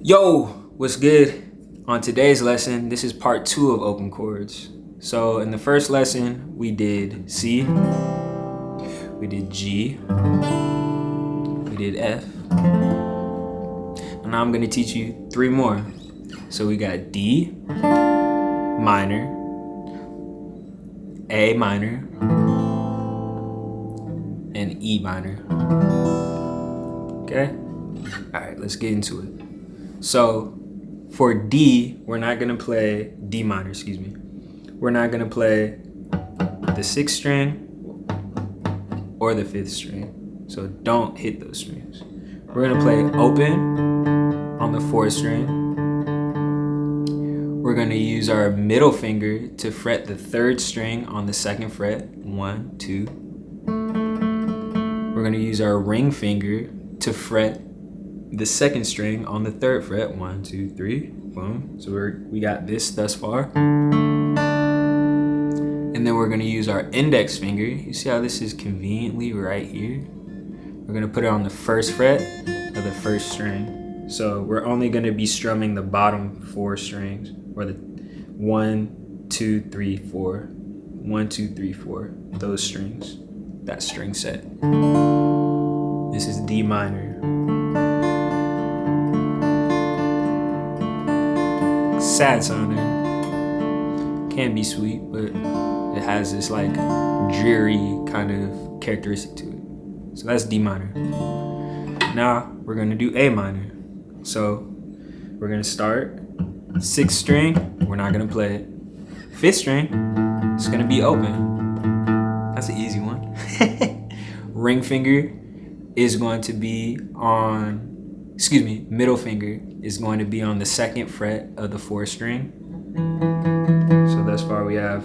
Yo, what's good? On today's lesson, this is part 2 of open chords. So in the first lesson, we did C, we did G, we did F, and now I'm gonna teach you 3 more. So we got D minor, A minor, and E minor. Okay? All right, let's get into it. So for D, we're not gonna play D minor, We're not gonna play the 6th string or the 5th string. So don't hit those strings. We're gonna play open on the 4th string. We're gonna use our middle finger to fret the 3rd string on the 2nd fret. 1, 2. We're gonna use our ring finger to fret the 2nd string on the 3rd fret. 1, 2, 3. Boom. So we got this thus far. And then we're gonna use our index finger. You see how this is conveniently right here? We're gonna put it on the 1st fret of the 1st string. So we're only gonna be strumming the bottom 4 strings, or the 1, 2, 3, 4. 1, 2, 3, 4. Those strings. That string set. This is D minor. Sad sounding. Can be sweet, but it has this like dreary kind of characteristic to it. So that's D minor. Now we're gonna do A minor. So we're gonna start 6th string, we're not gonna play it. 5th string, it's gonna be open. That's an easy one. Ring finger is going to be on, middle finger is going to be on the 2nd fret of the 4th string. So thus far we have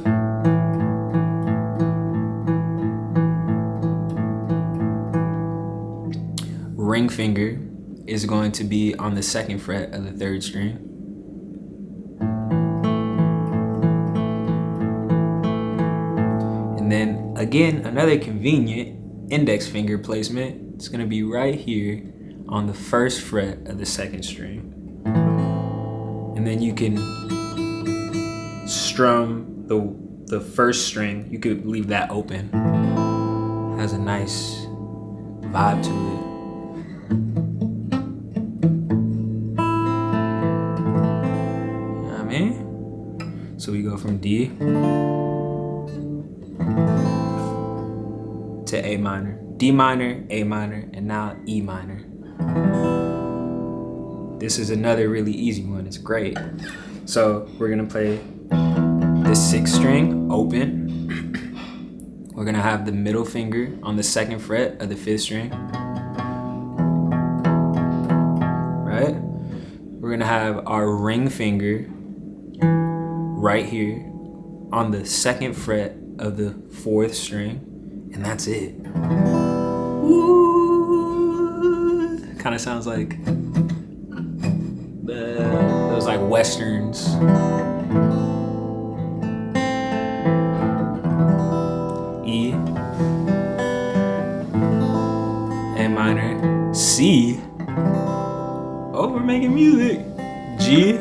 ring finger is going to be on the 2nd fret of the 3rd string. And then again, another convenient index finger placement. It's gonna be right here on the 1st fret of the 2nd string. And then you can strum the 1st string. You could leave that open. It has a nice vibe to it. You know what I mean? So we go from D to A minor. D minor, A minor, and now E minor. This is another really easy one. It's great. So we're gonna play the 6th string open. We're gonna have the middle finger on the 2nd fret of the 5th string. Right? We're gonna have our ring finger right here on the 2nd fret of the 4th string, and that's it. Kind of sounds like those like westerns. E, A minor, C. Oh, we're making music. G,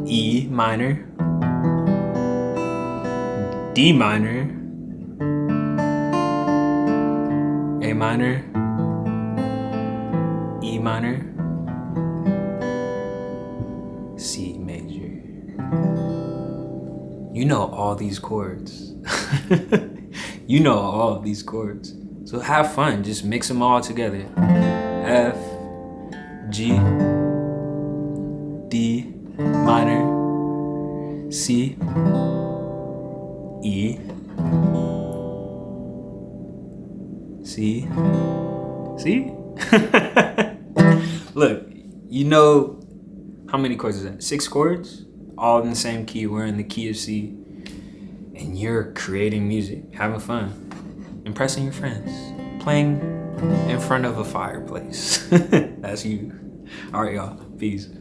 E minor, D minor, A minor, E minor, C major. You know all these chords. You know all of these chords. So have fun, just mix them all together. F, G, D minor, C, E, C. Look, you know how many chords is that? 6 chords, all in the same key. We're in the key of C, and you're creating music, having fun, impressing your friends, playing in front of a fireplace. That's you. All right, y'all. Peace.